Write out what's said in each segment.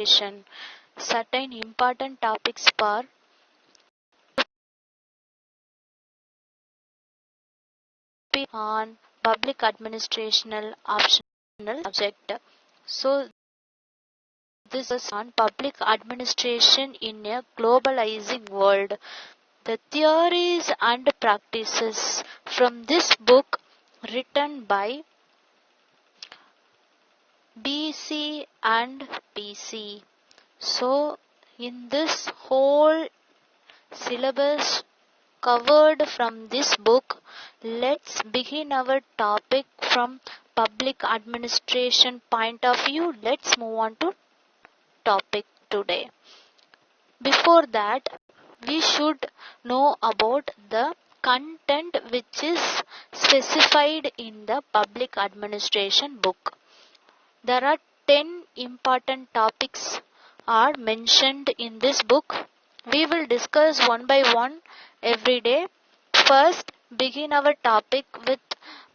Certain important topics for on public administrational optional subject. So this is on public administration in a globalizing world. The theories and practices from this book written by BC and PC. So in this whole syllabus covered from this book, let's begin our topic from public administration point of view. Let's move on to topic today. Before that, we should know about the content which is specified in the public administration book. There are 10 important topics are mentioned in this book. We will discuss one by one every day. First, begin our topic with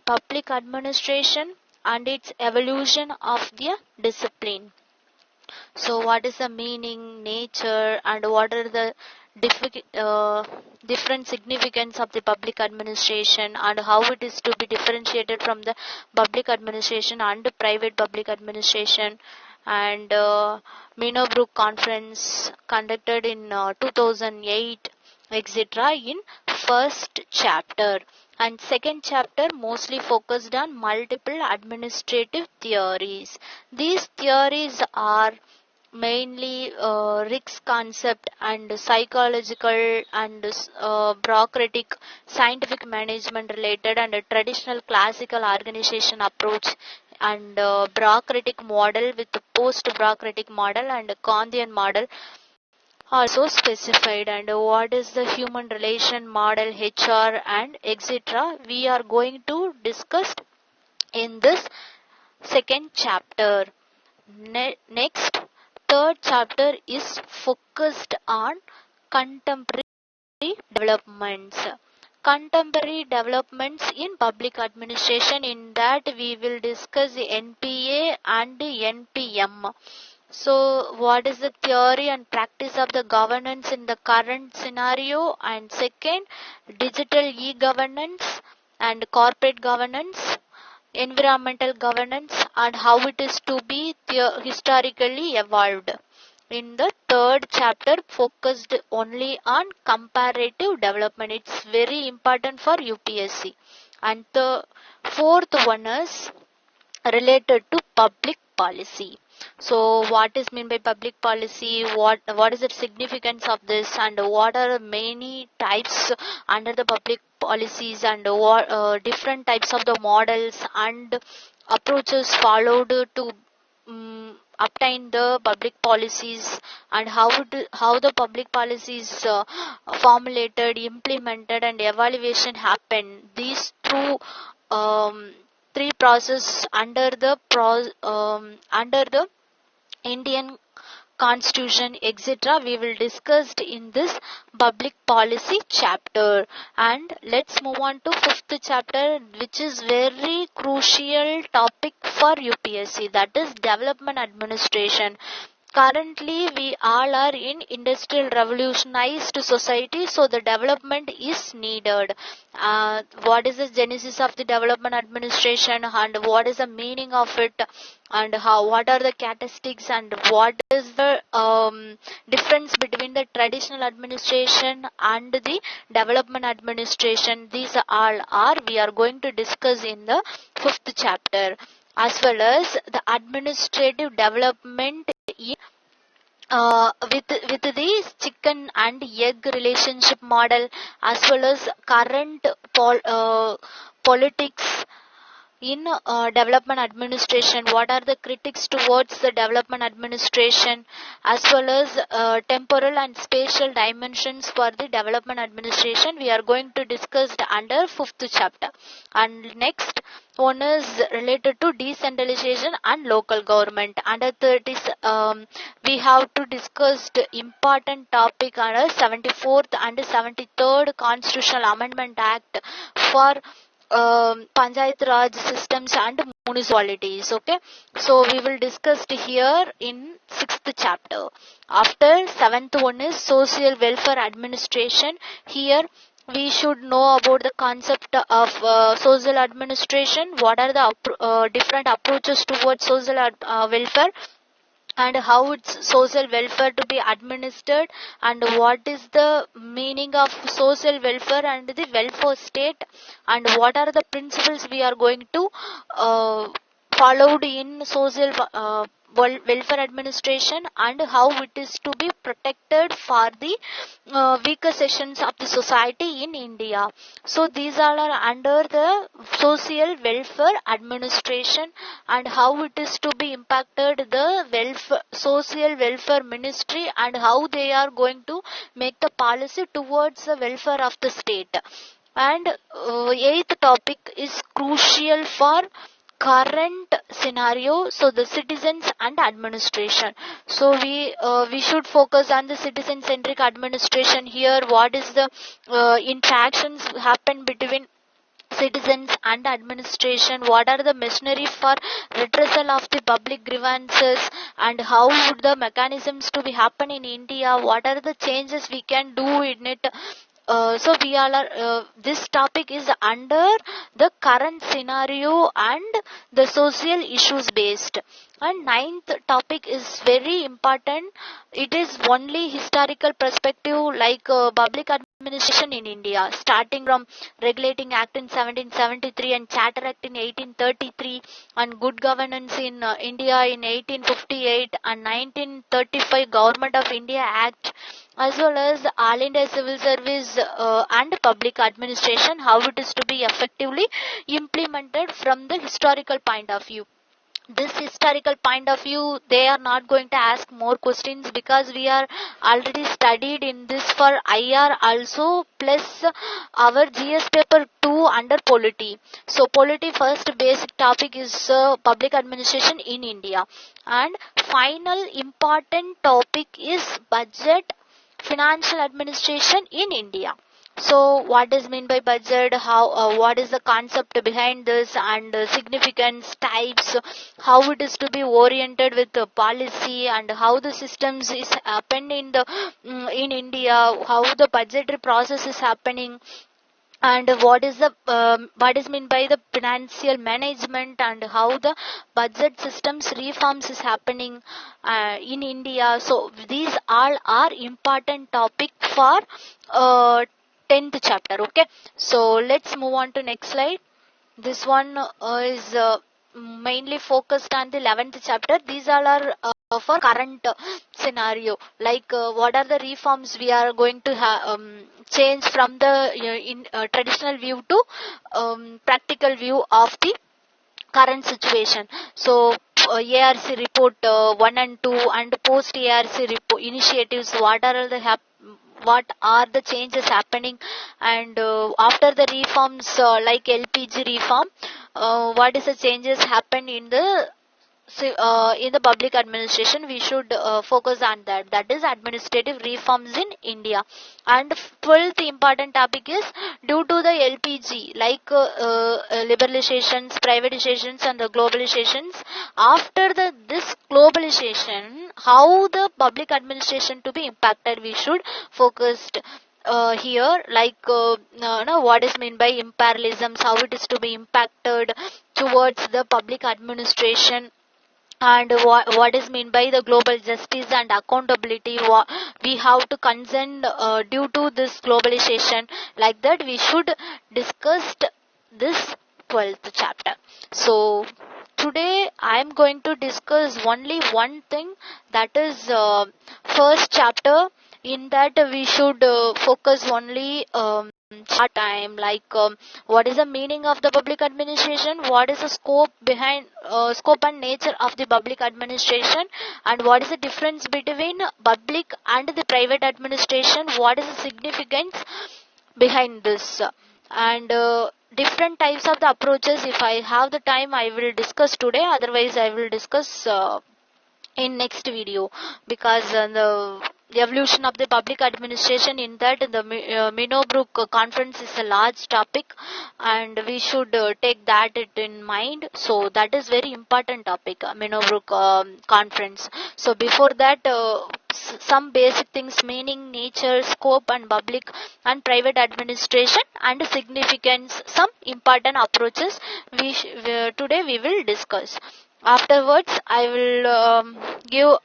public administration and its evolution of the discipline. So what is the meaning, nature, and what are the different significance of the public administration, and how it is to be differentiated from the public administration and private public administration. And Minobrook conference conducted in 2008, etc. in first chapter. And second chapter mostly focused on multiple administrative theories. These theories are mainly risk concept and psychological and bureaucratic, scientific management related, and a traditional classical organization approach, and bureaucratic model with the post bureaucratic model and Kantian model also specified. And what is the human relation model, HR, and etc. we are going to discuss in this second chapter. Next, third chapter is focused on contemporary developments. Contemporary developments in public administration, in that we will discuss the NPA and NPM. So what is the theory and practice of the governance in the current scenario? And second, digital e-governance and corporate governance, environmental governance, and how it is to be historically evolved. In the third chapter, focused only on comparative development. It's very important for UPSC. And the fourth one is related to public policy. So what is meant by public policy, what is the significance of this, and what are many types under the public policies, and what different types of the models and approaches followed to obtain the public policies, and how the public policies formulated, implemented, and evaluation happen. These three process under the Indian Constitution, etc. we will discuss in this public policy chapter. And let's move on to fifth chapter, which is very crucial topic for UPSC, that is development administration. Currently, we all are in industrial revolutionized society, so the development is needed. What is the genesis of the development administration, and what is the meaning of it, and what are the characteristics, and what is the difference between the traditional administration and the development administration? These all are we are going to discuss in the fifth chapter, as well as the administrative development with the chicken and egg relationship model, as well as current politics in development administration. What are the critics towards the development administration, as well as temporal and spatial dimensions for the development administration, we are going to discuss under fifth chapter. And next one is related to decentralization and local government. Under third is we have to discuss the important topic under 74th and 73rd Constitutional Amendment Act for Panchayat Raj systems and municipalities. Okay, so we will discuss here in 6th chapter. After 7th one is social welfare administration. Here we should know about the concept of social administration. What are the different approaches towards social welfare, and how it's social welfare to be administered, and what is the meaning of social welfare and the welfare state, and what are the principles we are going to followed in social welfare administration, and how it is to be protected for the weaker sections of the society in India. So these all are under the social welfare administration, and how it is to be impacted the social welfare ministry, and how they are going to make the policy towards the welfare of the state. And eighth topic is crucial for current scenario, so the citizens and administration. So we should focus on the citizen centric administration. Here what is the interactions happen between citizens and administration, what are the machinery for redressal of the public grievances, and how would the mechanisms to be happen in India, what are the changes we can do in it. So we all are this topic is under the current scenario and the social issues based. And ninth topic is very important. It is only historical perspective, like public administration in India, starting from Regulating Act in 1773 and Charter Act in 1833, and Good Governance in India in 1858, and 1935 Government of India Act, as well as All India Civil Service and Public Administration, how it is to be effectively implemented from the historical point of view. This historical point of view, they are not going to ask more questions, because we are already studied in this for IR also, plus our GS paper 2 under polity. So polity first basic topic is public administration in India, and final important topic is budget financial administration in India. So what is mean by budget, how what is the concept behind this, and significance, types, how it is to be oriented with the policy, and how the systems is happened in the in India, how the budgetary process is happening, and what is the what is meant by the financial management, and how the budget systems reforms is happening in India. So these all are important topic for 10th chapter. Okay, so let's move on to next slide. This one is mainly focused on the 11th chapter. These all are for current scenario, like what are the reforms we are going to change from the in traditional view to practical view of the current situation. So ARC report 1 and 2, and post ARC report initiatives, what are the changes happening, and after the reforms like LPG reform, what is the changes happen in the public administration. We should focus on that, that is administrative reforms in India. And 12th important topic is due to the LPG, like liberalizations, privatizations, and the globalizations. After this globalization, how the public administration to be impacted, we should focus here, like what is meant by imperialisms, how it is to be impacted towards the public administration, and what is meant by the global justice and accountability, we have to concern due to this globalization. Like that we should discuss this 12th chapter. So today I am going to discuss only one thing, that is first chapter. In that we should focus only time, like what is the meaning of the public administration, what is the scope behind scope and nature of the public administration, and what is the difference between public and the private administration, what is the significance behind this, and different types of the approaches. If I have the time, I will discuss today, otherwise I will discuss in next video, because the evolution of the public administration. In that, the Minobrook conference is a large topic, and we should take that it in mind. So that is very important topic, Minobrook conference. So before that, some basic things: meaning, nature, scope, and public and private administration, and significance. Some important approaches today we will discuss. Afterwards, I will give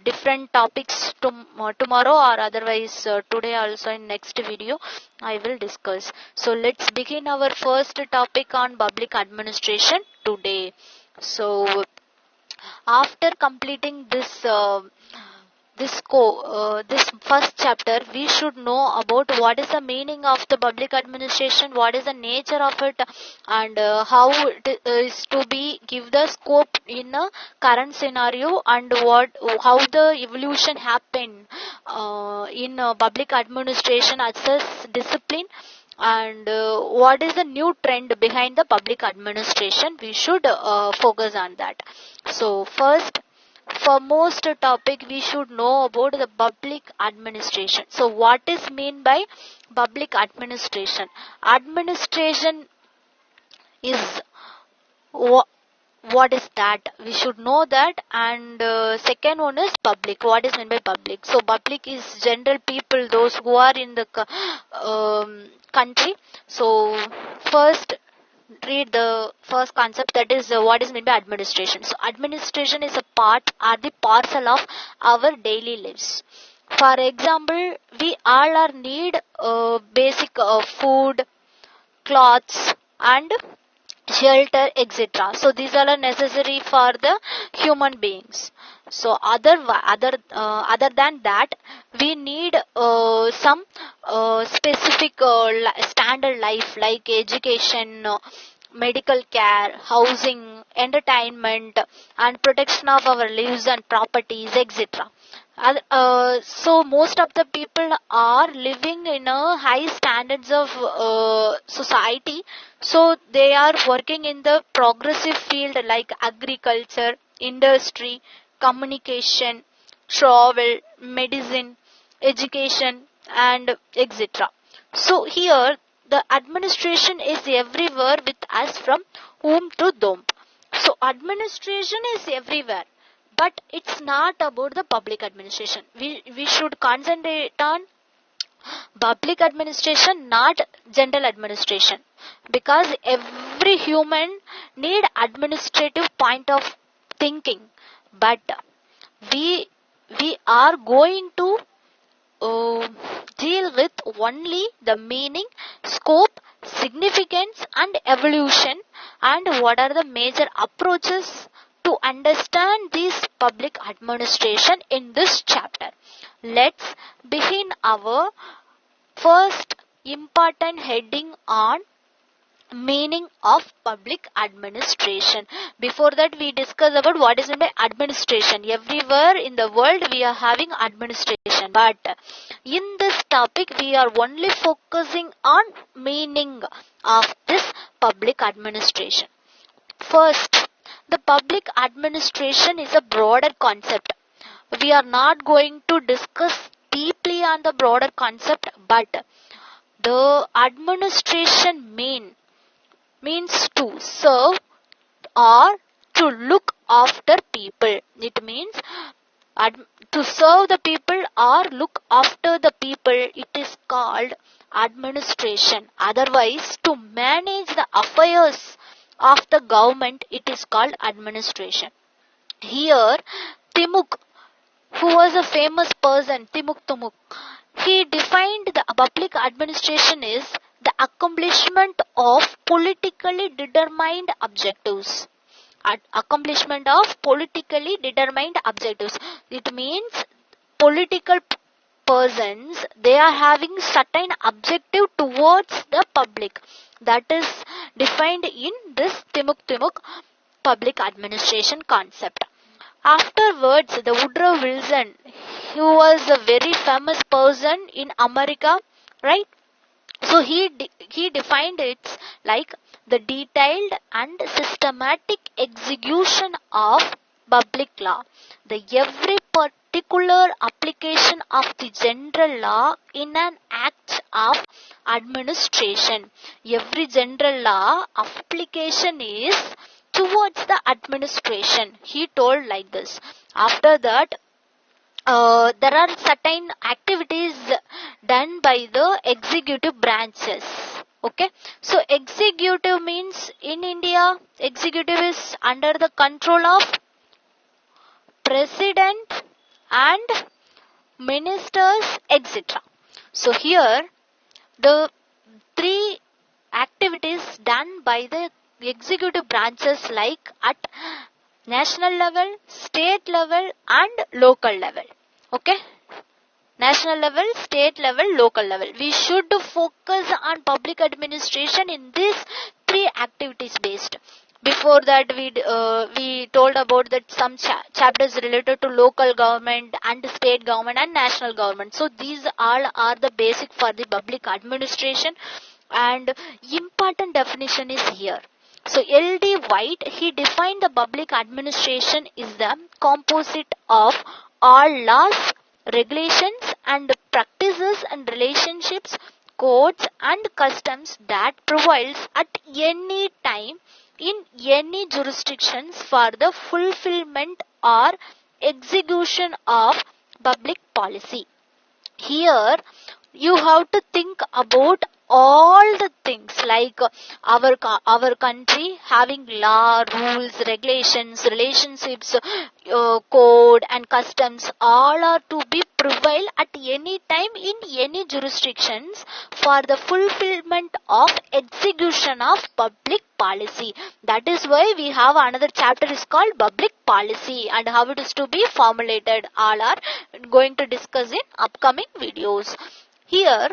different topics tomorrow, or otherwise today also in next video I will discuss. So let's begin our first topic on public administration today. So after completing this first chapter, we should know about what is the meaning of the public administration, what is the nature of it, and how it is to be give the scope in a current scenario, and how the evolution happened in public administration as a discipline, and what is the new trend behind the public administration. We should focus on that. So first, for most topic, we should know about the public administration. So what is mean by public administration? Administration is what is that? We should know that. And second one is public. What is meant by public? So public is general people, those who are in the country. So first, read the first concept, that is what is meant by administration. So administration is a part or the parcel of our daily lives. For example, we all are need basic food, clothes, and shelter, etc. So these are necessary for the human beings. So other than that, we need some specific standard life like education, medical care, housing, entertainment, and protection of our lives and properties, etc. So most of the people are living in a high standards of society. So they are working in the progressive field like agriculture, industry, communication, travel, medicine, education, and etc. So here the administration is everywhere with us from whom to whom. So administration is everywhere, but it's not about the public administration. We should concentrate on public administration, not general administration, because every human need administrative point of thinking. But we we are going to deal with only the meaning, scope, significance, and evolution, and what are the major approaches to understand this public administration in this chapter. Let's begin our first important heading on meaning of public administration. Before that, we discuss about what is by administration. Everywhere in the world we are having administration, but in this topic we are only focusing on meaning of this public administration. First, the public administration is a broader concept. We are not going to discuss deeply on the broader concept, but the administration means to serve or to look after people. It means to serve the people or look after the people. It is called administration. Otherwise, to manage the affairs of the government, it is called administration. Here, Timuk, who was a famous person, Timuk Tumuk, he defined the public administration is the accomplishment of politically determined objectives. Accomplishment of politically determined objectives. It means political persons, they are having certain objective towards the public. That is defined in this Timuk public administration concept. Afterwards, the Woodrow Wilson, who was a very famous person in America, right? So he defined it like the detailed and systematic execution of public law. The every particular application of the general law in an act of administration. Every general law application is towards the administration. He told like this. After that, there are certain activities done by the executive branches. Okay, so executive means in India, executive is under the control of president and ministers, etc. So here the three activities done by the executive branches like at national level, state level and local level. Okay, national level, state level, local level. We should focus on public administration in these three activities based. Before that, we told about that some chapters related to local government and state government and national government. So these all are the basic for the public administration, and important definition is here. So L.D. White, he defined the public administration is the composite of all laws, regulations and practices and relationships, codes and customs that prevails at any time in any jurisdictions for the fulfillment or execution of public policy. Here you have to think about all the things like our country having law, rules, regulations, relationships, code and customs, all are to be prevail at any time in any jurisdictions for the fulfillment of execution of public policy. That is why we have another chapter is called public policy and how it is to be formulated. All are going to discuss in upcoming videos. Here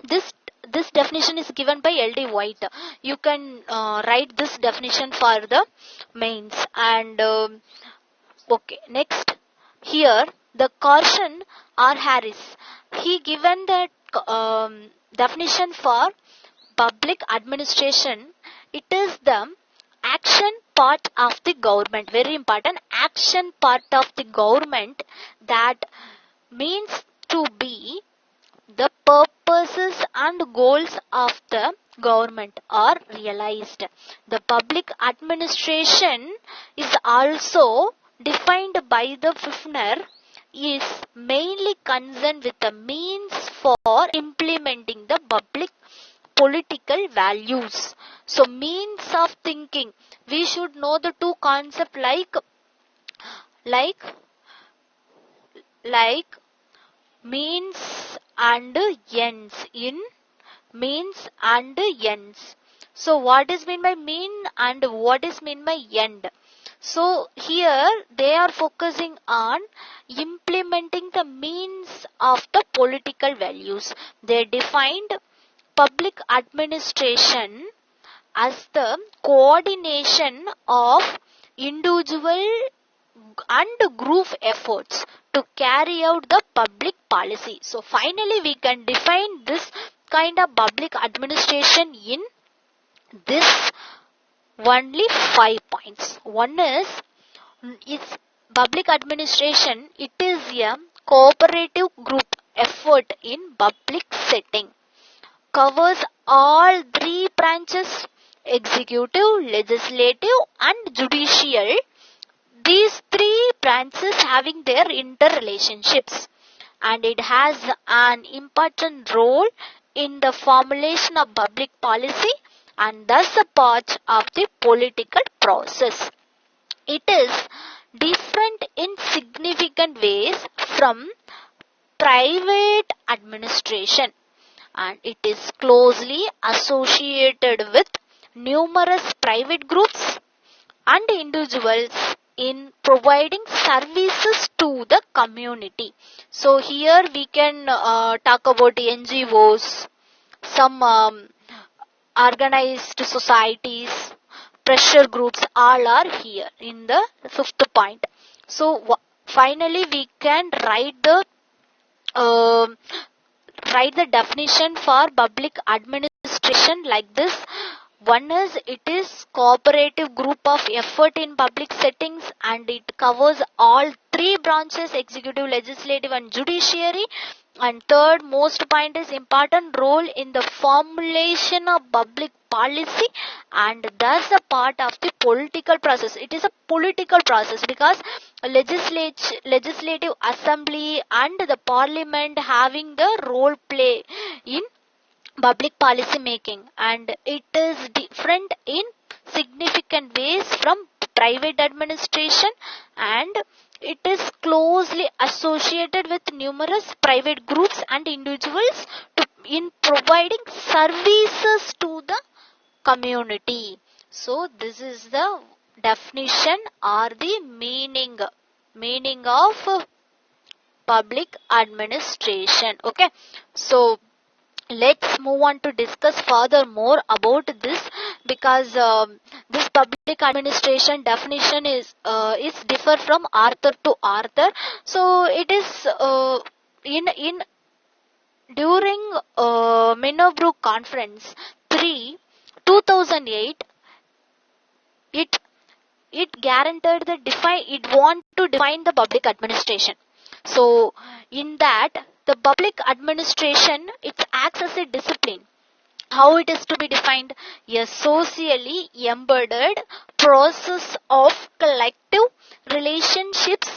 this definition is given by L.D. White. You can write this definition for the mains. And okay, next here the Carson or Harris, he given the definition for public administration. It is the action part of the government. Very important, action part of the government that means to be the purposes and goals of the government are realized. The public administration is also defined by the Fifner is mainly concerned with the means for implementing the public political values. So means of thinking, we should know the two concepts like means and ends. In means and ends. So what is meant by mean and what is meant by end? So here they are focusing on implementing the means of the political values. They defined public administration as the coordination of individual and group efforts to carry out the public policy. So finally we can define this kind of public administration in this only 5 points. One is public administration, it is a cooperative group effort in public setting. Covers all three branches, executive, legislative and judicial. These three branches having their interrelationships, and it has an important role in the formulation of public policy and thus a part of the political process. It is different in significant ways from private administration, and it is closely associated with numerous private groups and individuals in providing services to the community. So here we can talk about NGOs, some organized societies, pressure groups, all are here in the 5th point. So finally we can write the definition for public administration like this. One is it is cooperative group of effort in public settings, and it covers all three branches: executive, legislative and judiciary. And third most point is important role in the formulation of public policy, and thus a part of the political process. It is a political process because legislative assembly and the parliament having the role play in public policy making, and it is different in significant ways from private administration, and it is closely associated with numerous private groups and individuals in providing services to the community. So this is the definition or the meaning of public administration. Okay, so let's move on to discuss further more about this, because this public administration definition is differ from author to author. So it is in during Minobrook Conference 3 2008, it guaranteed the it want to define the public administration. So in that, the public administration, it acts as a discipline. How it is to be defined? A socially embedded process of collective relationships,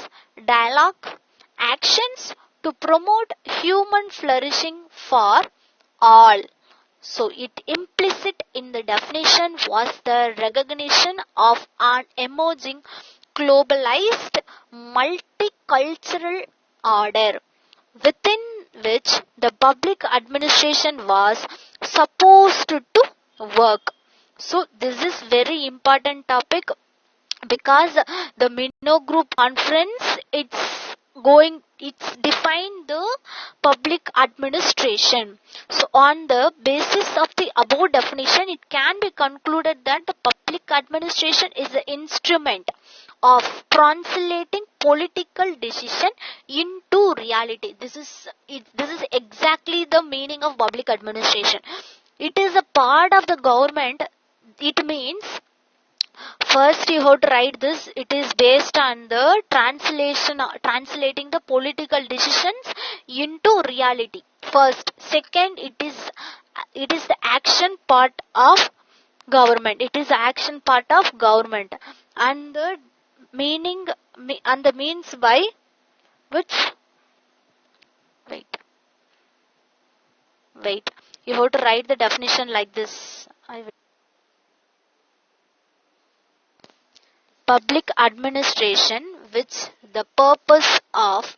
dialogue, actions to promote human flourishing for all. So it implicit in the definition was the recognition of an emerging globalized multicultural order within which the public administration was supposed to work. So this is very important topic, because the Minno Group Conference, it's defined the public administration. So on the basis of the above definition, it can be concluded that the public administration is the instrument of translating political decision into reality. This is exactly the meaning of public administration. It is a part of the government. It means, first you have to write this, it is based on the translating the political decisions into reality. First. Second, it is the action part of government. It is the action part of government, and the meaning and the means by which, wait, you have to write the definition like this. Public administration, which the purpose of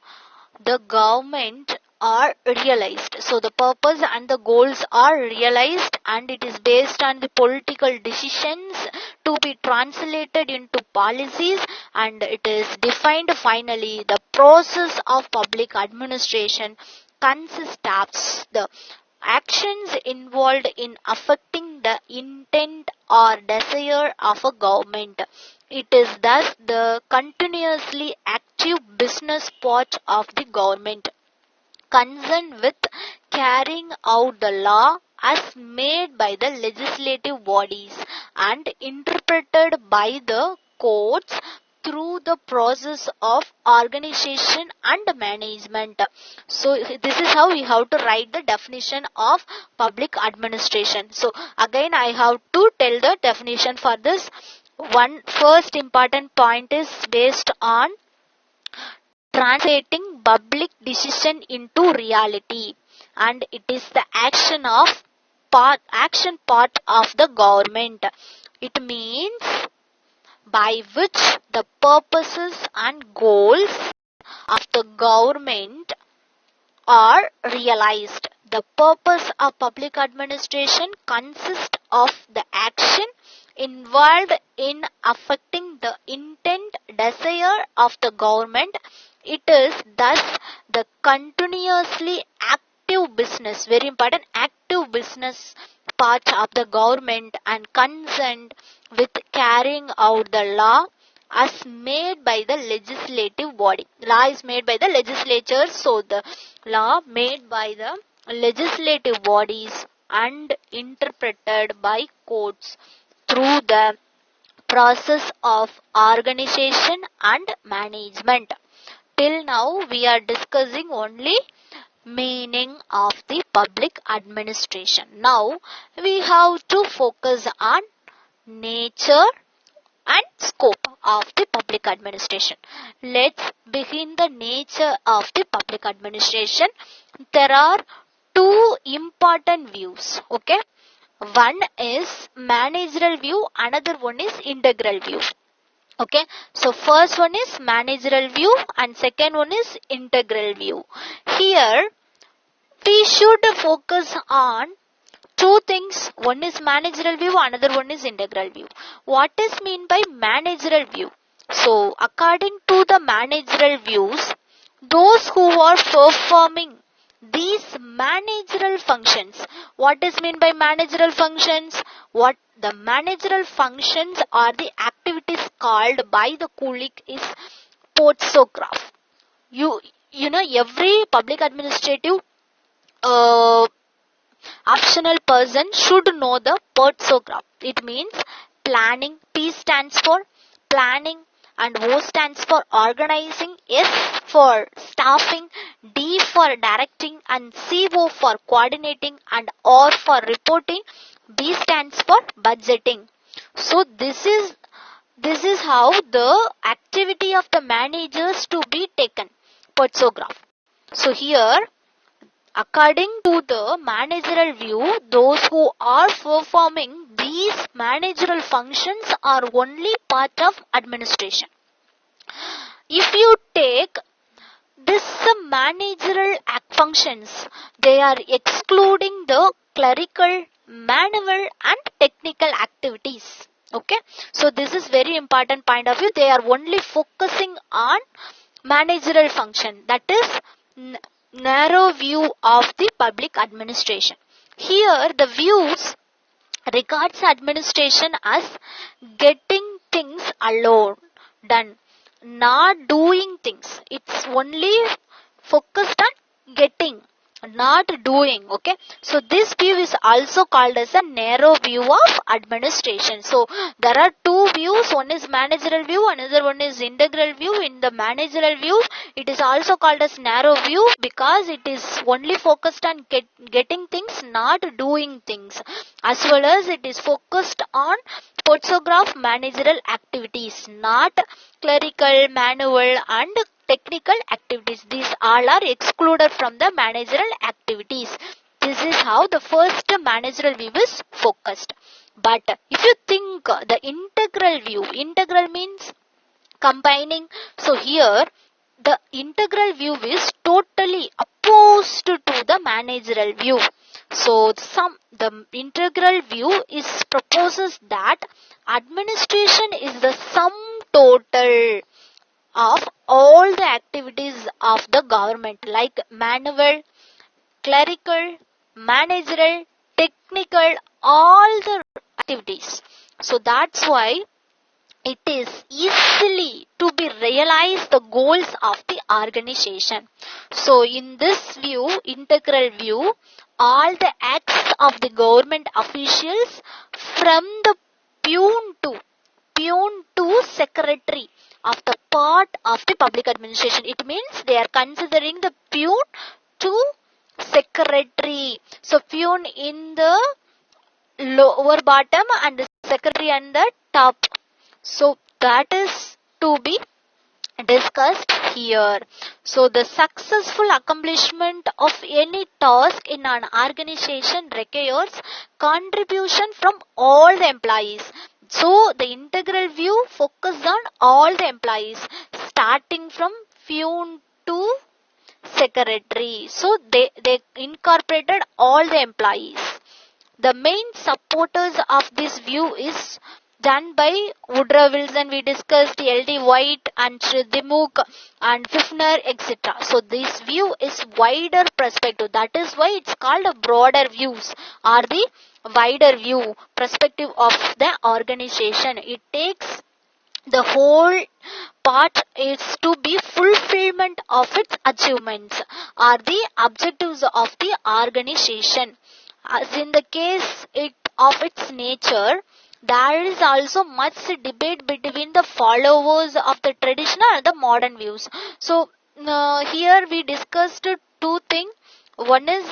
the government are realized. So the purpose and the goals are realized, and it is based on the political decisions to be translated into policies, and it is defined finally. The process of public administration consists of the actions involved in affecting the intent or desire of a government. It is thus the continuously active business part of the government, concerned with carrying out the law as made by the legislative bodies and interpreted by the courts through the process of organization and management. So this is how we have to write the definition of public administration. So again I have to tell the definition for this. One first important point is based on translating public decision into reality, and it is the action part of the government. It means by which the purposes and goals of the government are realized. The purpose of public administration consists of the action involved in affecting the intent, desire of the government. It is thus the continuously active business, very important, active business part of the government and concerned with carrying out the law as made by the legislative body. Law is made by the legislature, so the law made by the legislative bodies and interpreted by courts through the process of organization and management. Till now, we are discussing only meaning of the public administration. Now, we have to focus on nature and scope of the public administration. Let's begin the nature of the public administration. There are two important views. Okay. One is managerial view, another one is integral view. Okay, so first one is managerial view and second one is integral view. Here we should focus on two things. One is managerial view, another one is integral view. What is mean by managerial view? So according to the managerial views, those who are performing these managerial functions. What is mean by managerial functions? What the managerial functions are the activities called by the colleague is portsograph. You know every public administrative optional person should know the portsograph. It means planning. P stands for planning and O stands for organizing, S for staffing, D for directing and CO for coordinating and R for reporting, B stands for budgeting. So this is how the activity of the managers to be taken, portsograph. So here according to the managerial view, those who are performing these managerial functions are only part of administration. If you take this managerial functions, they are excluding the clerical, manual and technical activities. Okay, so this is very important point of view. They are only focusing on managerial function, that is narrow view of the public administration. Here the views regards administration as getting things alone done, not doing things. It's only focused on getting, not doing. Okay, so this view is also called as a narrow view of administration. So there are two views, one is managerial view, another one is integral view. In the managerial view, it is also called as narrow view because it is only focused on getting things, not doing things, as well as it is focused on portsograph managerial activities, not clerical, manual and technical activities. These all are excluded from the managerial activities. This is how the first managerial view is focused. But if you think the integral view, integral means combining. So here the integral view is totally opposed to the managerial view. So the integral view is proposes that administration is the sum total of all the activities of the government, like manual, clerical, managerial, technical, all the activities. So that's why it is easily to be realized the goals of the organization. So in this view, integral view, all the acts of the government officials from the peon to secretary of the part of the public administration. It means they are considering the peon to secretary. So peon in the lower bottom and the secretary on the top. So that is to be discussed here. So the successful accomplishment of any task in an organization requires contribution from all the employees. So the integral view focuses on all the employees starting from peon to secretary. So they incorporated all the employees. The main supporters of this view is done by Woodrow Wilson, we discussed, L.D. White and Shridimukh and Fifner, etc. So this view is wider perspective. That is why it's called a broader views or the wider view perspective of the organization. It takes the whole part is to be fulfillment of its achievements or the objectives of the organization. As in the case of its nature, there is also much debate between the followers of the traditional and the modern views. So here we discussed two things. One is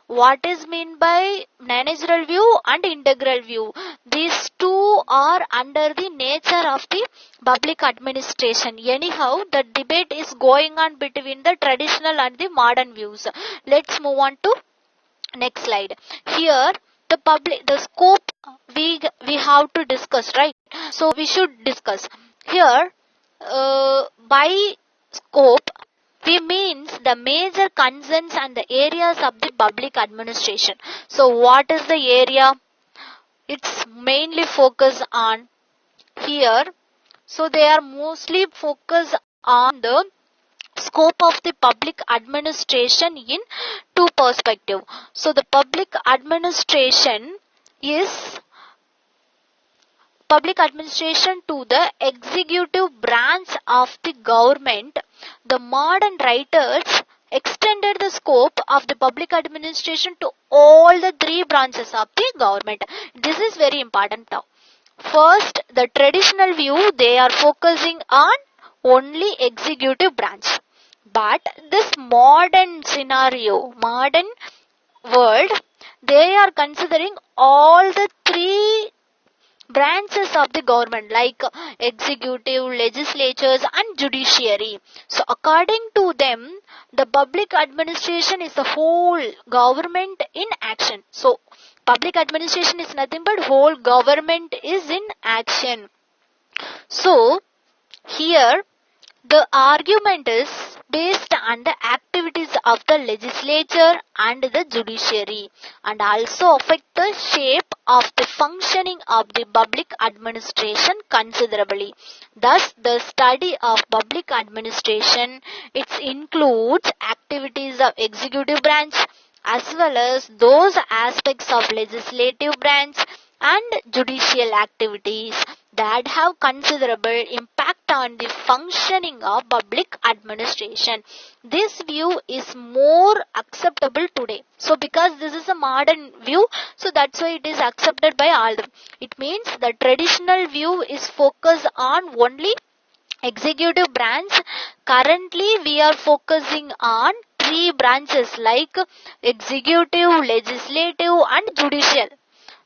what is meant by managerial view and integral view. These two are under the nature of the public administration. Anyhow, the debate is going on between the traditional and the modern views. Let's move on to next slide. Here the scope we have to discuss, right? So we should discuss here by scope we means the major concerns and the areas of the public administration. So what is the area? It's mainly focused on here. So they are mostly focused on the scope of the public administration in two perspective. So the public administration is public administration to the executive branch of the government. The modern writers extended the scope of the public administration to all the three branches of the government. This is very important now. First, the traditional view, they are focusing on only executive branch. But this modern scenario, modern world, they are considering all the three branches of the government like executive, legislatures and judiciary. So according to them, the public administration is the whole government in action. So public administration is nothing but whole government is in action. So here the argument is based on the activities of the legislature and the judiciary and also affect the shape of the functioning of the public administration considerably. Thus, the study of public administration, it includes activities of executive branch as well as those aspects of legislative branch and judicial activities that have considerable impact on the functioning of public administration. This view is more acceptable today. So because this is a modern view, so that's why it is accepted by all them. It means the traditional view is focused on only executive branch. Currently we are focusing on three branches like executive, legislative and judicial.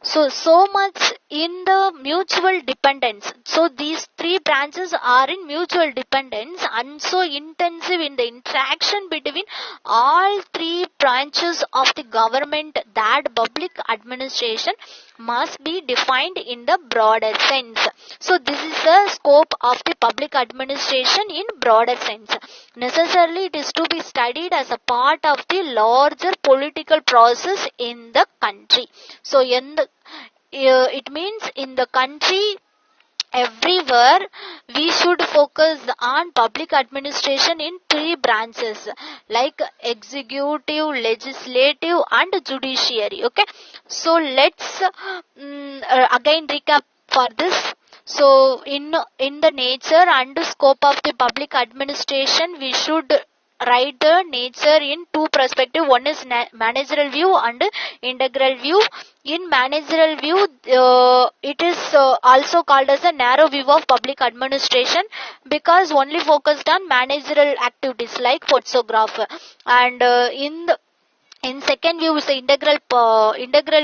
So much in the mutual dependence. So these three branches are in mutual dependence and so intensive in the interaction between all three branches of the government that public administration must be defined in the broader sense. So this is the scope of the public administration in broader sense. Necessarily it is to be studied as a part of the larger political process in the country. So it means in the country everywhere we should focus on public administration in three branches like executive, legislative and judiciary. Okay, so let's again recap for this. So in the nature and scope of the public administration, we should write the nature in two perspective. One is managerial view and integral view. In managerial view, it is also called as a narrow view of public administration because only focused on managerial activities like photograph. And in second view is the integral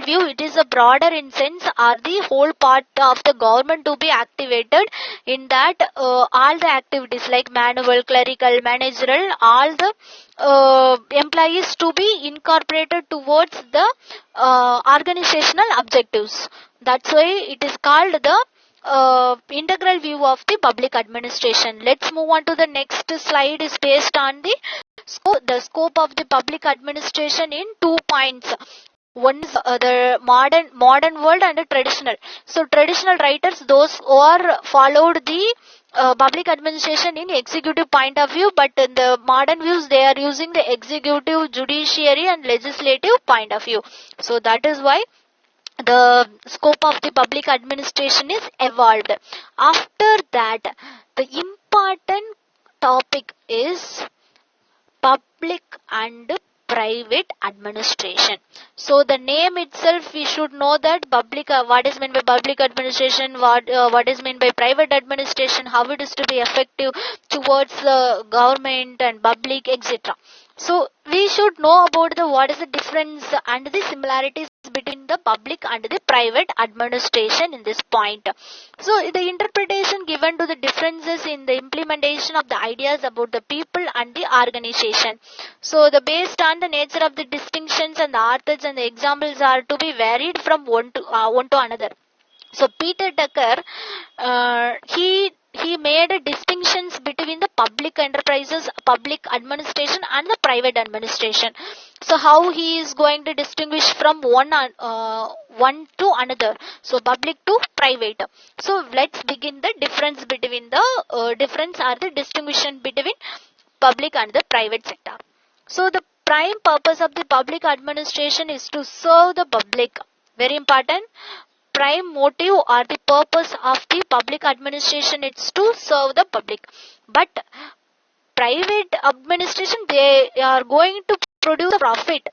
view. It is a broader in sense are the whole part of the government to be activated in that all the activities like manual, clerical, managerial, all the employees to be incorporated towards the organizational objectives. That's why it is called the integral view of the public administration. Let's move on to the next slide. Is based on the scope of the public administration in 2 points. One is the modern world and the traditional. So traditional writers, those who are followed the public administration in executive point of view, but in the modern views they are using the executive, judiciary and legislative point of view. So that is why the scope of the public administration is evolved. After that, the important topic is public and private administration. So the name itself, we should know that public, what is meant by public administration, what is meant by private administration, how it is to be effective towards the government and public, etc. So we should know about the what is the difference and the similarities between the public and the private administration in this point. So the interpretation given to the differences in the implementation of the ideas about the people and the organization. So the based on the nature of the distinctions and the authors and the examples are to be varied from one to another. So Peter Tucker, he made distinctions between the public enterprises, public administration, and the private administration. So how he is going to distinguish from one to another? So public to private. So let's begin the difference between the difference or the distinction between public and the private sector. So the prime purpose of the public administration is to serve the public. Very important. Prime motive or the purpose of the public administration is to serve the public. But private administration, they are going to produce profit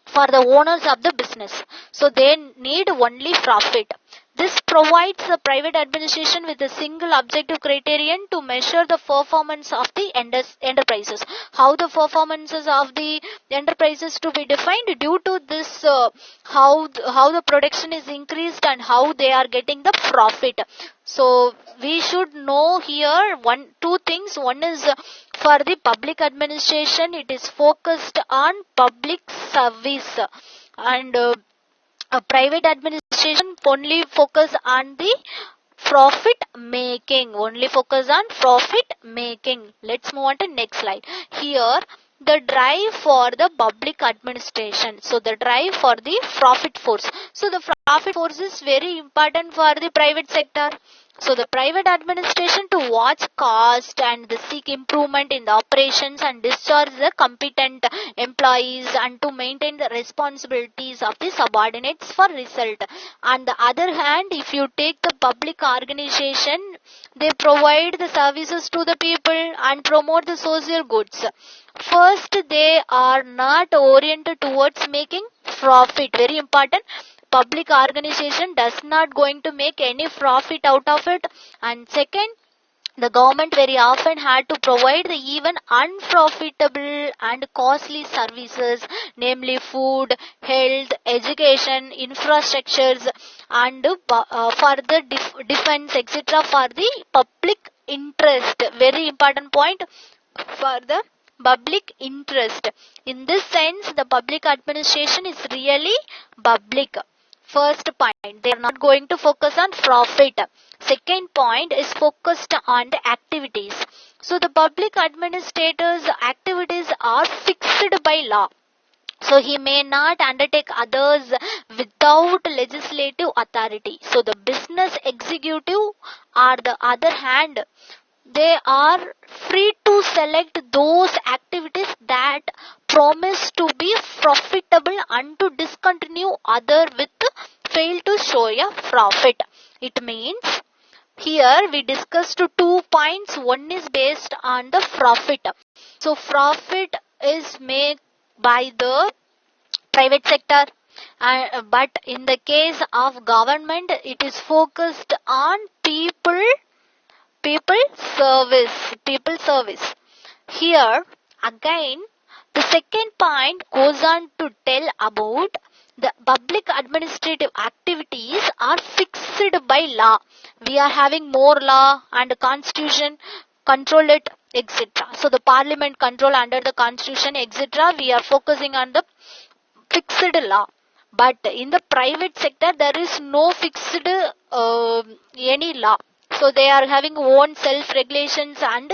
for the owners of the business. So they need only profit. This provides the private administration with a single objective criterion to measure the performance of the enterprises. How the performances of the enterprises to be defined due to this, how the production is increased and how they are getting the profit. So we should know here two things. One is for the public administration, it is focused on public service, and a private administration only focus on the profit making. Let's move on to next slide. Here, the drive for the public administration. So the drive for the profit force. So the profit force is very important for the private sector. So the private administration to watch cost and the seek improvement in the operations and discharge the competent employees and to maintain the responsibilities of the subordinates for result. On the other hand, if you take the public organization, they provide the services to the people and promote the social goods. First, they are not oriented towards making profit. Very important. Public organization does not going to make any profit out of it. And second, the government very often had to provide the even unprofitable and costly services, namely food, health, education, infrastructures, and for the defense, etc., for the public interest. Very important point, for the public interest. In this sense, the public administration is really public. First point, they are not going to focus on profit. Second point is focused on the activities. So the public administrator's activities are fixed by law. So he may not undertake others without legislative authority. So the business executive, on the other hand, they are free to select those activities that promise to be profitable and to discontinue other with fail to show a profit. It means here we discussed 2 points. One is based on the profit. So profit is made by the private sector, but in the case of government, it is focused on people service. Here again, the second point goes on to tell about the public administrative activities are fixed by law. We are having more law and constitution control it, etc. So the parliament control under the constitution, etc. We are focusing on the fixed law. But in the private sector, there is no fixed any law. So they are having own self-regulations and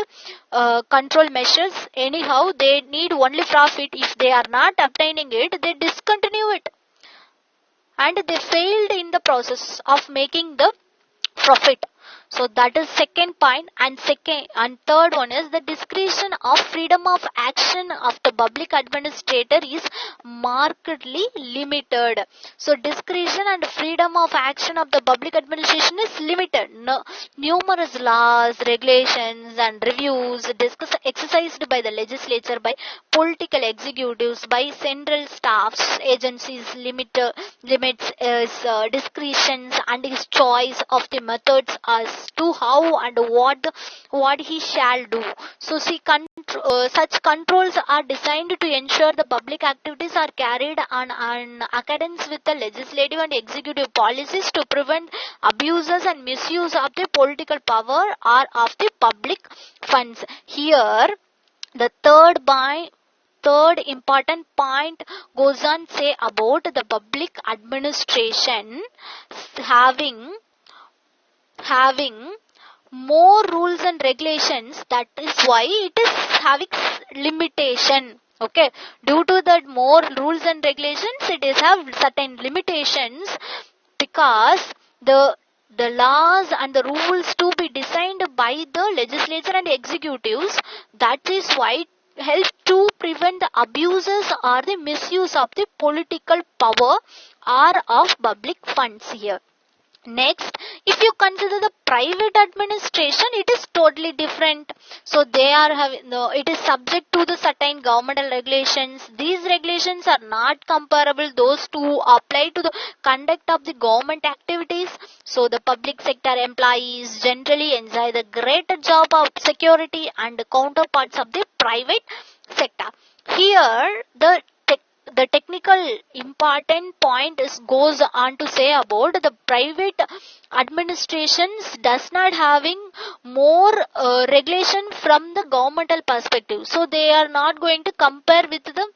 control measures. Anyhow, they need only profit. If they are not obtaining it, they discontinue it. And they failed in the process of making the profit. So that is second point. And third one is the discretion of freedom of action of the public administrator is markedly limited. So discretion and freedom of action of the public administration is limited. No, numerous laws, regulations and reviews exercised by the legislature, by political executives, by central staffs, agencies limits his discretions and his choice of the methods as to how and what he shall do. So such controls are designed to ensure the public activities are carried on accordance with the legislative and executive policies to prevent abuses and misuse of the political power or of the public funds. Here, the third important point goes on say about the public administration having more rules and regulations. That is why it is having limitation. Okay, due to that more rules and regulations, it is have certain limitations, because the laws and the rules to be designed by the legislature and executives. That is why it helps to prevent the abuses or the misuse of the political power or of public funds here. Next, if you consider the private administration, it is totally different. So they are having it is subject to the certain governmental regulations. These regulations are not comparable those to apply to the conduct of the government activities. So the public sector employees generally enjoy the greater job of security and counterparts of the private sector. Here the technical important point goes on to say about the private administrations does not having more regulation from the governmental perspective. So they are not going to compare with the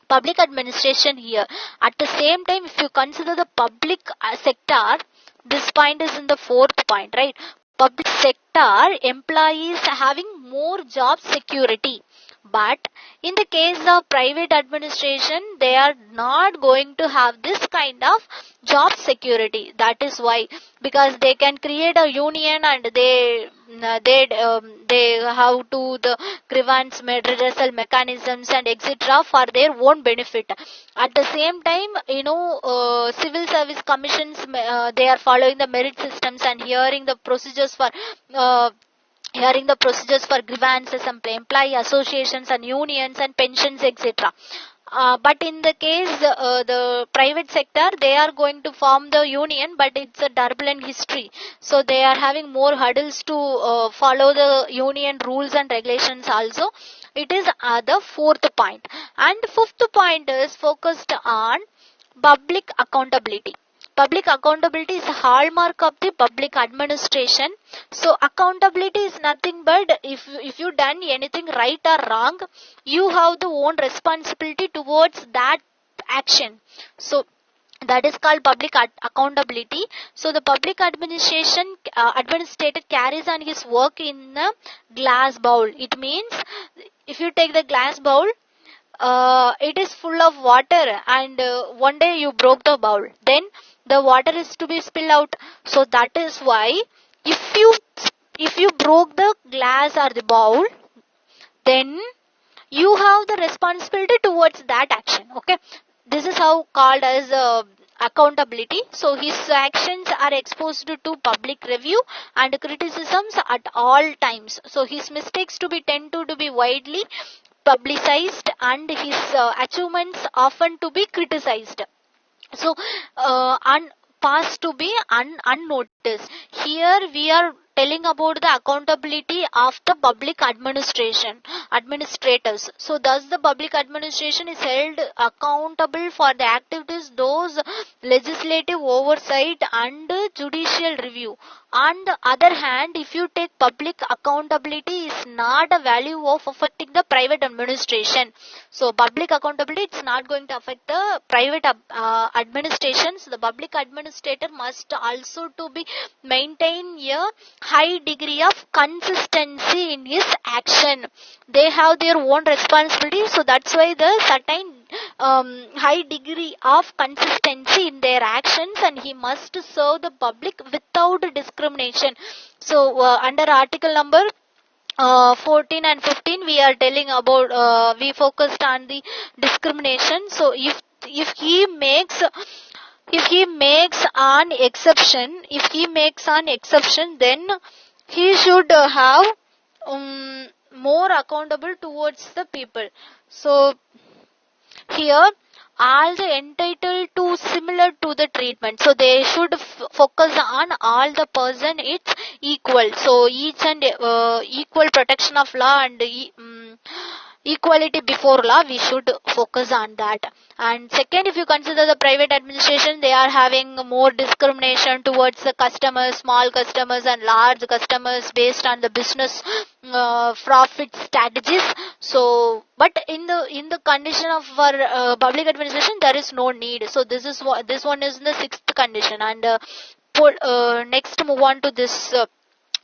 public administration here. At the same time, if you consider the public sector, this point is in the fourth point, right? Public sector employees having more job security. But in the case of private administration, they are not going to have this kind of job security. That is why, because they can create a union and they have to the grievance redressal mechanisms and etc. for their own benefit. At the same time, civil service commissions, they are following the merit systems and hearing the procedures for grievances and employee associations and unions and pensions, etc. But in the case the private sector, they are going to form the union, but it's a turbulent history. So they are having more hurdles to follow the union rules and regulations also. It is the fourth point. And fifth point is focused on public accountability. Public accountability is a hallmark of the public administration. So accountability is nothing but if you done anything right or wrong, you have the own responsibility towards that action. So that is called public accountability. So the public administration administrator carries on his work in a glass bowl. It means if you take the glass bowl, it is full of water and one day you broke the bowl, then the water is to be spilled out. So that is why if you broke the glass or the bowl, then you have the responsibility towards that action. Okay, this is how called as accountability. So his actions are exposed to public review and criticisms at all times. So his mistakes tend to be widely publicized and his achievements often to be criticized. So past to be unnoticed. Here we are telling about the accountability of the public administrators. So thus the public administration is held accountable for the activities, those legislative oversight and judicial review. On the other hand, if you take public accountability is not a value of affecting the private administration. So public accountability, it's not going to affect the private administrations. The public administrator must also to be maintain a high degree of consistency in his action. They have their own responsibility. So that's why the certain high degree of consistency in their actions, and he must serve the public without discrimination. So under article number 14 and 15 we are telling about, we focused on the discrimination. So if he makes an exception, then he should have more accountable towards the people. So here all the entitled to similar to the treatment, so they should focus on all the person it's equal, so each and equal protection of law and equality before law, we should focus on that. And second, if you consider the private administration, they are having more discrimination towards the customers, small customers and large customers based on the business profit strategies. So but in the condition of our public administration, there is no need. So this one is the sixth condition. And next move on to this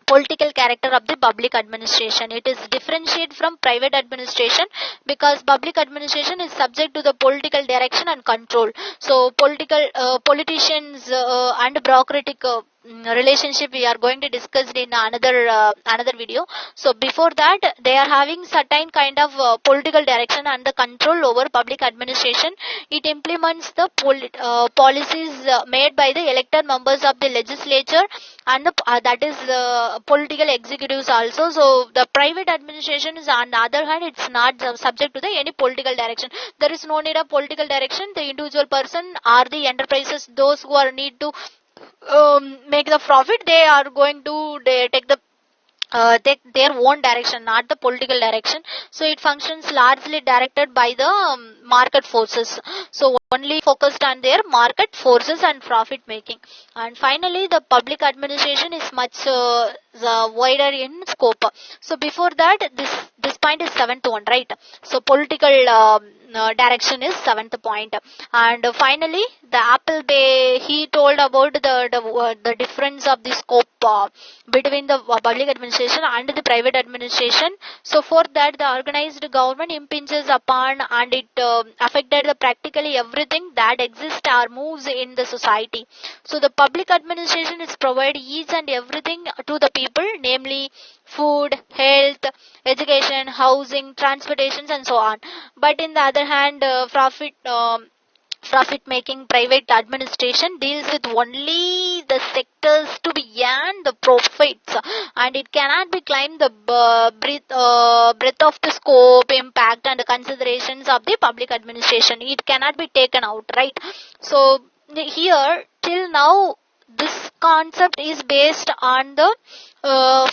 political character of the public administration. It is differentiated from private administration because public administration is subject to the political direction and control. So politicians and bureaucratic relationship we are going to discuss in another video. So before that, they are having certain kind of political direction and the control over public administration. It implements the policies made by the elected members of the legislature, and that is political executives also. So the private administration is, on the other hand, it's not subject to the any political direction. There is no need of political direction. The individual person or the enterprises, those who are need to make the profit, they are going to take their own direction, not the political direction. So it functions largely directed by the market forces, so only focused on their market forces and profit making. And finally, the public administration is much wider in scope. So before that, this point is seventh one, right? So political direction is seventh point. And finally, the Apple Bay, he told about the difference of the scope between the public administration and the private administration. So for that, the organized government impinges upon and it affected the practically everything that exists or moves in the society. So the public administration is provide each and everything to the people, namely food, health, education, housing, transportations and so on. But in the other hand, profit making private administration deals with only the sectors to be earned the profits, and it cannot be claimed the breadth of the scope, impact and the considerations of the public administration. It cannot be taken out, right? So here till now this concept is based on the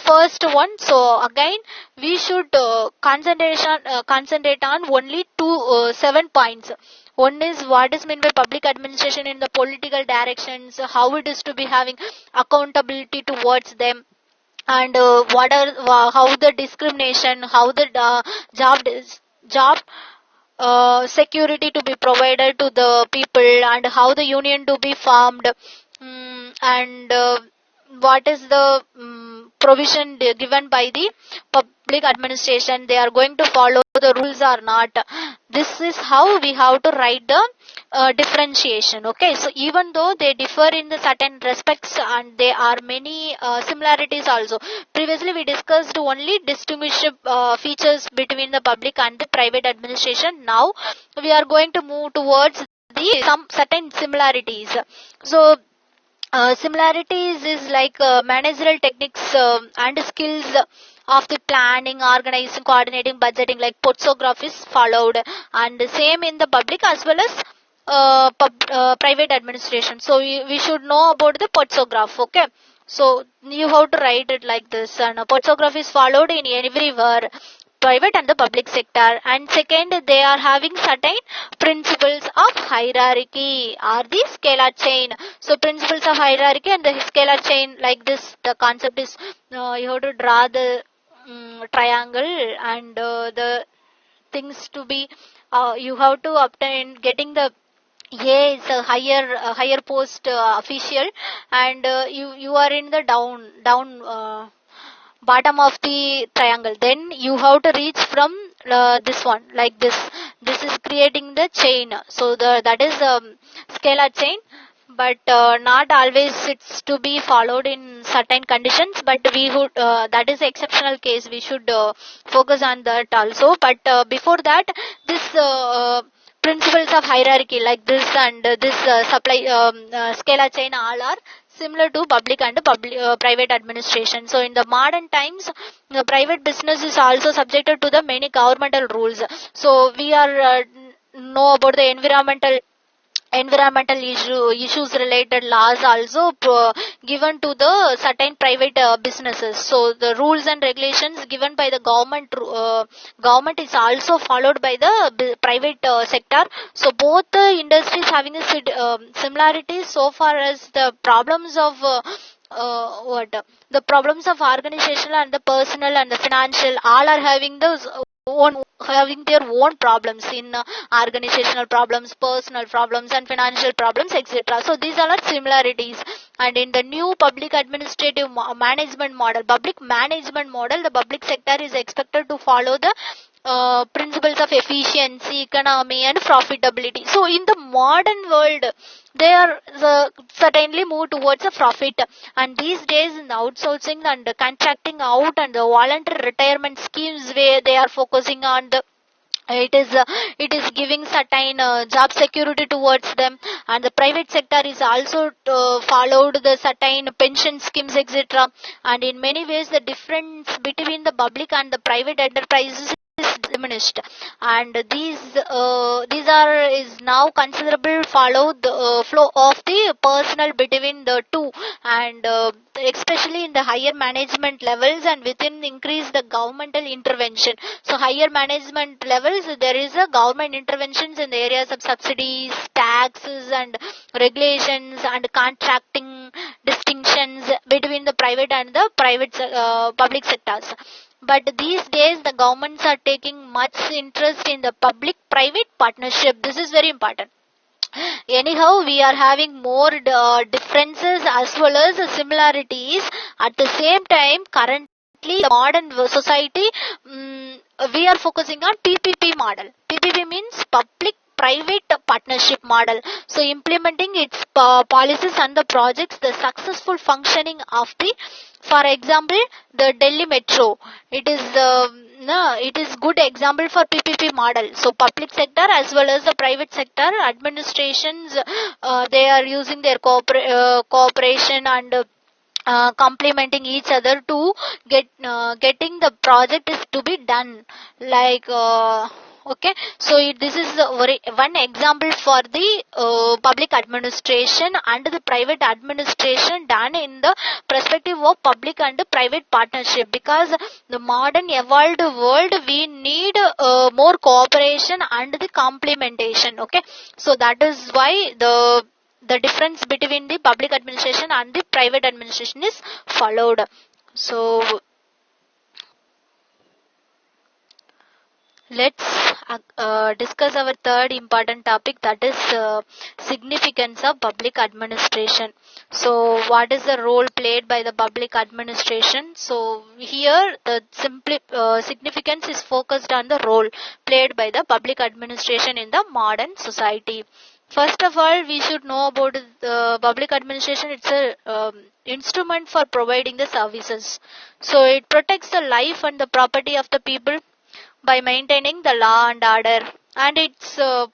first one. So again we should concentrate on only 7 points. One is what is meant by public administration in the political directions, how it is to be having accountability towards them, and how the discrimination, how the job security to be provided to the people, and how the union to be formed, and what is the provision given by the public administration, they are going to follow the rules or not. This is how we have to write the differentiation. Okay, so even though they differ in the certain respects and there are many similarities also. Previously we discussed only distinguishable features between the public and the private administration. Now we are going to move towards some certain similarities. So similarities is like managerial techniques and skills of the planning, organizing, coordinating, budgeting, like portsograph is followed, and same in the public as well as private administration. So we should know about the portsograph. Okay, so you have to write it like this, and portsograph is followed in everywhere, private and the public sector. And second, they are having certain principles of hierarchy or the scalar chain. So principles of hierarchy and the scalar chain, like this, the concept is you have to draw the triangle, and the things to be you have to obtain getting the A is a higher post official, and you are in the down bottom of the triangle. Then you have to reach from this one, like this. This is creating the chain. So that is scalar chain, but not always it's to be followed in certain conditions, but we would that is exceptional case, we should focus on that also. But before that, this principles of hierarchy like this and this supply scalar chain all are similar to public and private administration. So in the modern times, the private business is also subjected to the many governmental rules. So we are know about the environmental issues related laws also given to the certain private businesses. So the rules and regulations given by the government is also followed by the private sector. So both the industries having a similarities so far as the problems of what the problems of organizational and the personal and the financial all are having those own having their own problems in organizational problems, personal problems and financial problems, etc. So these all are similarities. And in the new public administrative management model, the public sector is expected to follow the principles of efficiency, economy and profitability. So in the modern world, they are certainly move towards a profit. And these days in the outsourcing and the contracting out and the voluntary retirement schemes, where they are focusing on the it is giving certain job security towards them. And the private sector is also followed the certain pension schemes, etc. And in many ways the difference between the public and the private enterprises is diminished. And these are is now considerable follow the flow of the personnel between the two. And especially in the higher management levels and within increase the governmental intervention. So higher management levels, there is a government interventions in the areas of subsidies, taxes and regulations and contracting distinctions between the private and the public sectors. But these days the governments are taking much interest in the public private partnership. This is very important. Anyhow, we are having more differences as well as similarities. At the same time, currently the modern society, we are focusing on PPP model. PPP means public private partnership model. So implementing its policies and the projects, the successful functioning of the, for example, the Delhi Metro. It is it is good example for PPP model. So public sector as well as the private sector administrations, they are using their cooperation and complementing each other to getting the project is to be done. Like okay, so this is one example for the public administration and the private administration done in the perspective of public and private partnership. Because the modern evolved world, we need more cooperation and the complementation. Okay, so that is why the difference between the public administration and the private administration is followed. So let's discuss our third important topic, that is significance of public administration. So what is the role played by the public administration? So here the significance is focused on the role played by the public administration in the modern society. First of all, we should know about the public administration. It's a instrument for providing the services. So it protects the life and the property of the people by maintaining the law and order, and it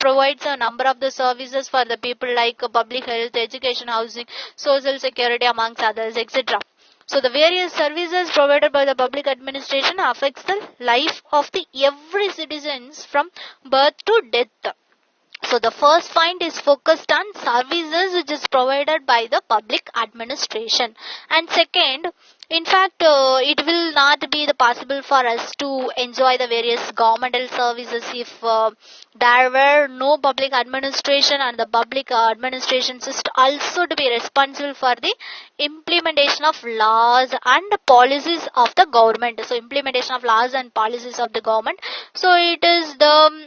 provides a number of the services for the people like public health, education, housing, social security amongst others, etc. So the various services provided by the public administration affects the life of the every citizens from birth to death. So the first point is focused on services which is provided by the public administration. And second, in fact, it will not be the possible for us to enjoy the various governmental services if there were no public administration, and the public administration is also to be responsible for the implementation of laws and policies of the government. So implementation of laws and policies of the government. So it is the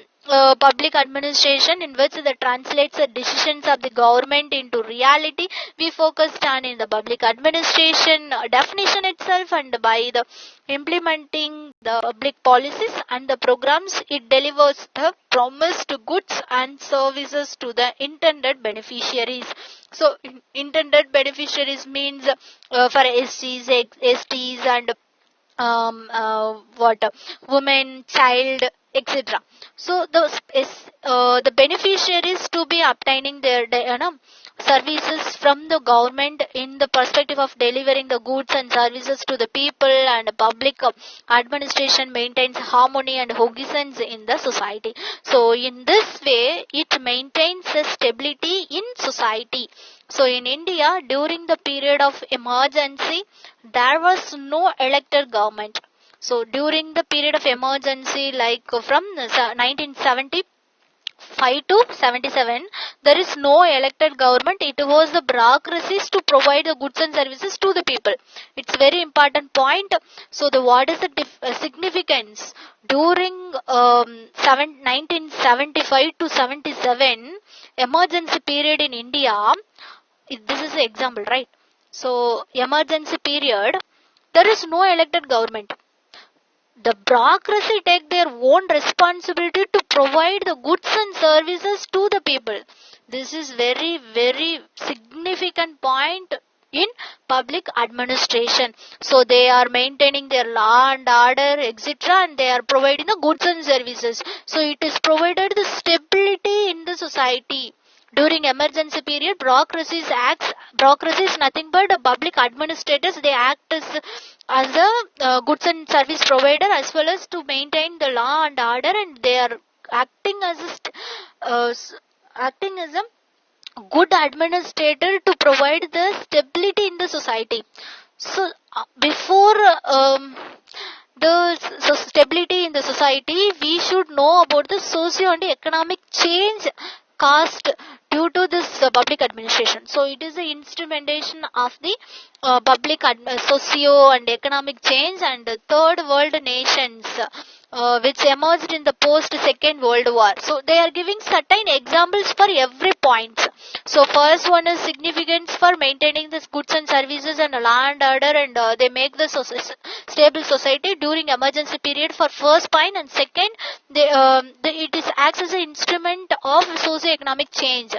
public administration, in which that translates the decisions of the government into reality. We focused on in the public administration definition itself, and by the implementing the public policies and the programs, it delivers the promised goods and services to the intended beneficiaries. So intended beneficiaries means for STs and what women, child, etc. So the beneficiaries to be obtaining their services from the government in the perspective of delivering the goods and services to the people, and public administration maintains harmony and cohesion in the society. So in this way it maintains a stability in society. So in India, during the period of emergency, there was no elected government. So during the period of emergency, like from 1975 to 77, there is no elected government. It was the bureaucracies to provide the goods and services to the people. It's very important point. So what is the significance? During 1975 to 77 emergency period in India, this is the example, right? So emergency period, there is no elected government. The bureaucracy take their own responsibility to provide the goods and services to the people. This is very, very significant point in public administration. So they are maintaining their law and order, etc., and they are providing the goods and services. So it is provided the stability in the society. During emergency period, bureaucracy is nothing but public administrators. They act as a goods and service provider, as well as to maintain the law and order, and they are acting as a good administrator to provide the stability in the society. So before the stability in the society, we should know about the socio and economic change caused due to this public administration. So it is the instrumentation of the public socio and economic change, and third world nations which emerged in the post Second World War. So they are giving certain examples for every point. So first one is significance for maintaining the goods and services and law and order, and they make the stable society during emergency period for first point, and second, it is acts as an instrument of socio-economic change.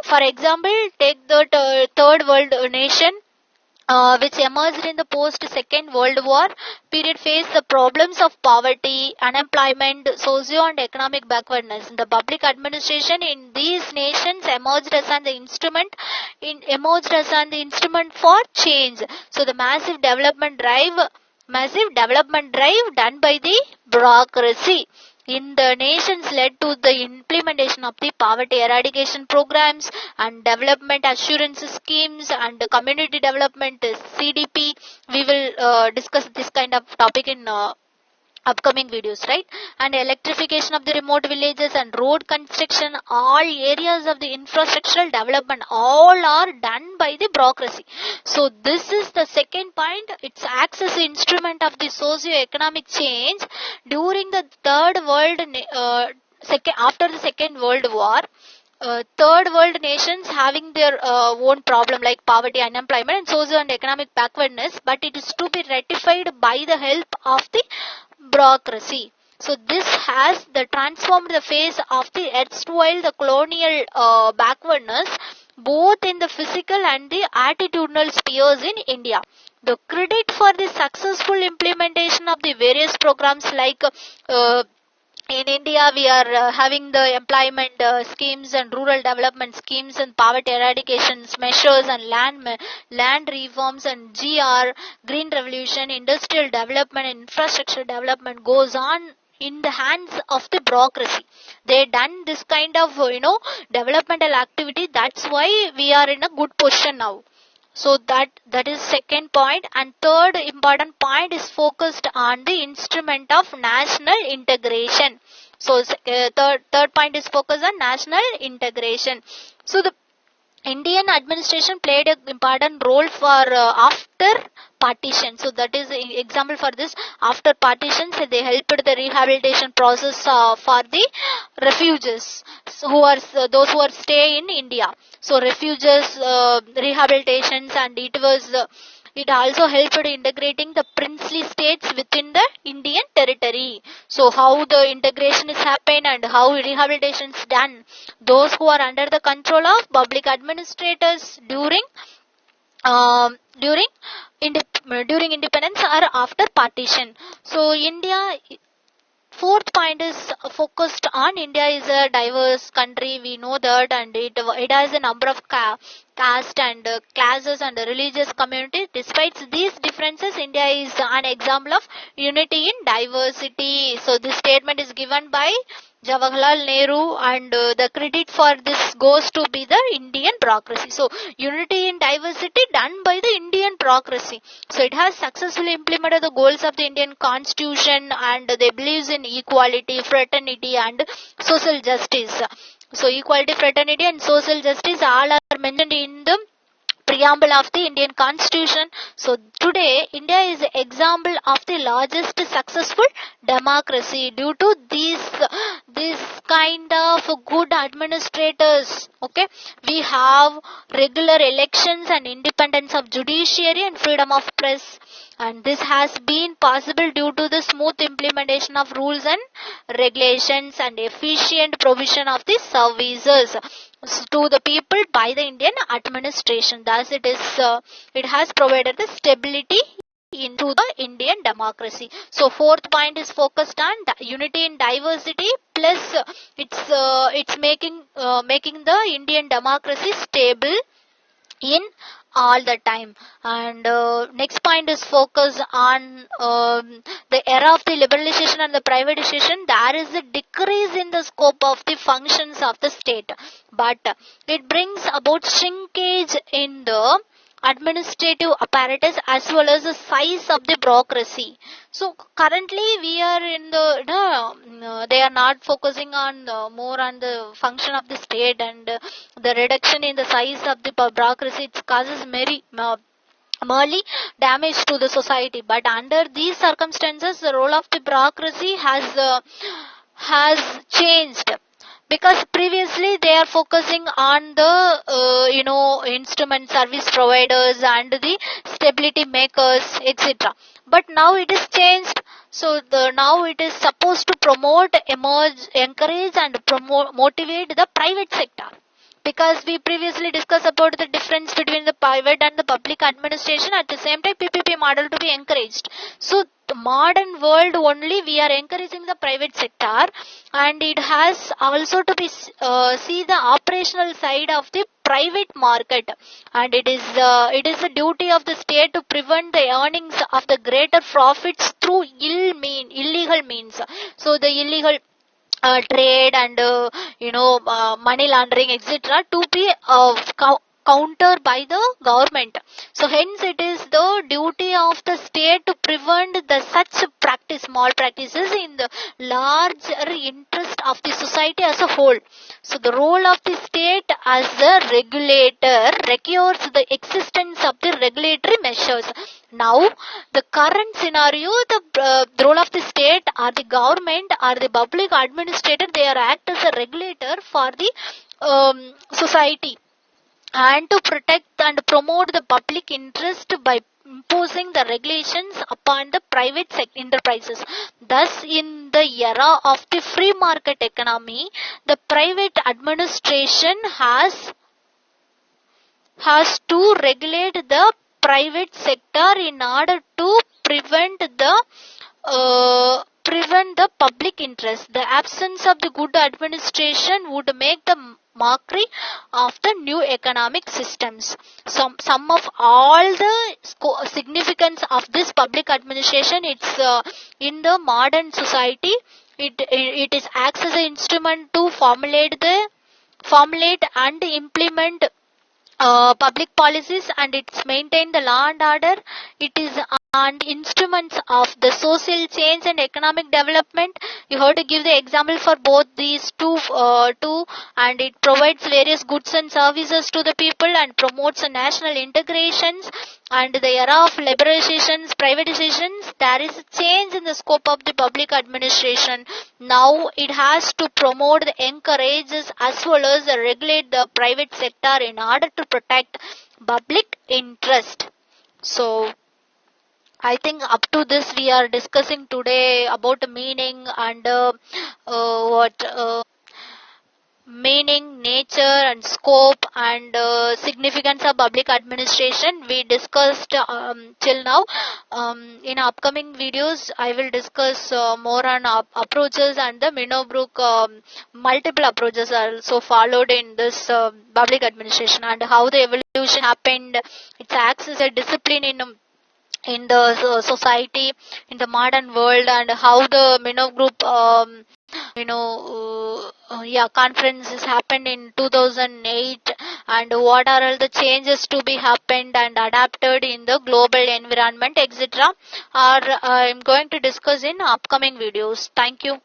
For example, take the third world nation which emerged in the post-Second World War period, faced the problems of poverty, unemployment, socio and economic backwardness. The public administration in these nations emerged as an instrument for change. So the massive development drive done by the bureaucracy in the nations led to the implementation of the poverty eradication programs and development assurance schemes and community development CDP. We will discuss this kind of topic in upcoming videos, right? And electrification of the remote villages and road construction, all areas of the infrastructural development, all are done by the bureaucracy. So this is the second point. It's acts as an instrument of the socio-economic change during the after the Second World War. Third world nations having their own problem like poverty, unemployment and social and economic backwardness, but it is to be rectified by the help of the bureaucracy. So this has transformed the face of the erstwhile the colonial backwardness, both in the physical and the attitudinal spheres in India. The credit for the successful implementation of the various programs like in India, we are having the employment schemes and rural development schemes and poverty eradication measures and land reforms and green revolution, industrial development and infrastructure development goes on in the hands of the bureaucracy. They done this kind of developmental activity. That's why we are in a good position now. So that is second point. And third important point is focused on the instrument of national integration. So third point is focused on national integration. So Indian administration played an important role for after partition. So that is example for this. After partitions, they helped the rehabilitation process for the refugees those who are stay in India. So refugees rehabilitations, and it also helped integrating the princely states within the Indian territory. So how the integration is happened and how rehabilitation is done. Those who are under the control of public administrators um, during during independence or after partition. So India. Fourth point is focused on India is a diverse country. We know that, and it has a number of caste and classes and religious communities. Despite these differences, India is an example of unity in diversity. So this statement is given by Jawaharlal Nehru, and the credit for this goes to be the Indian bureaucracy. So unity in diversity done by the Indian bureaucracy. So it has successfully implemented the goals of the Indian constitution, and they believes in equality, fraternity and social justice. So equality, fraternity and social justice all are mentioned in the preamble of the Indian constitution. So today India is an example of the largest successful democracy due to this kind of good administrators. Okay, we have regular elections and independence of judiciary and freedom of press, and this has been possible due to the smooth implementation of rules and regulations and efficient provision of the services to the people by the Indian administration. Thus, it has provided the stability into the Indian democracy. So, fourth point is focused on unity in diversity. Plus, it's making the Indian democracy stable in all the time. And next point is focus on the era of the liberalization and the privatization. There is a decrease in the scope of the functions of the state, but it brings about shrinkage in the administrative apparatus as well as the size of the bureaucracy. So currently we are in the they are not focusing on more on the function of the state, and the reduction in the size of the bureaucracy, it causes merely damage to the society. But under these circumstances, the role of the bureaucracy has changed, because previously they are focusing on the instrument service providers and the stability makers, etc. But now it is changed. So now it is supposed to promote, encourage and promote, motivate the private sector, because we previously discussed about the difference between the private and the public administration. At the same time, PPP model to be encouraged. So the modern world only we are encouraging the private sector, and it has also to be see the operational side of the private market, and it is the duty of the state to prevent the earnings of the greater profits through illegal means. So the illegal trade and money laundering, etc., to be countered by the government. So hence it is the duty of the state to prevent the such small practices in the larger interest of the society as a whole. So the role of the state as a regulator requires the existence of the regulatory measures. Now, the current scenario, the role of the state or the government or the public administrator, they are act as a regulator for the society, and to protect and promote the public interest by imposing the regulations upon the private enterprises. Thus, in the era of the free market economy, the private administration has to regulate the private sector in order to prevent the public interest. The absence of the good administration would make the mockery of the new economic systems. Some of all the significance of this public administration, it's in the modern society. It is acts as an instrument to formulate and implement public policies, and it's maintain the law and order. It is and instruments of the social change and economic development. You have to give the example for both these two, and it provides various goods and services to the people and promotes a national integrations. And the era of liberalizations, privatizations, there is a change in the scope of the public administration. Now it has to promote, encourages as well as regulate the private sector in order to protect public interest. So I think up to this we are discussing today about the meaning and what meaning, nature and scope and significance of public administration we discussed till now. In upcoming videos I will discuss more on approaches, and the Minobrook multiple approaches are also followed in this public administration, and how the evolution happened. It acts as a discipline in the society in the modern world, and how the Minnow group yeah, conferences happened in 2008, and what are all the changes to be happened and adapted in the global environment, etc. are I'm going to discuss in upcoming videos. Thank you.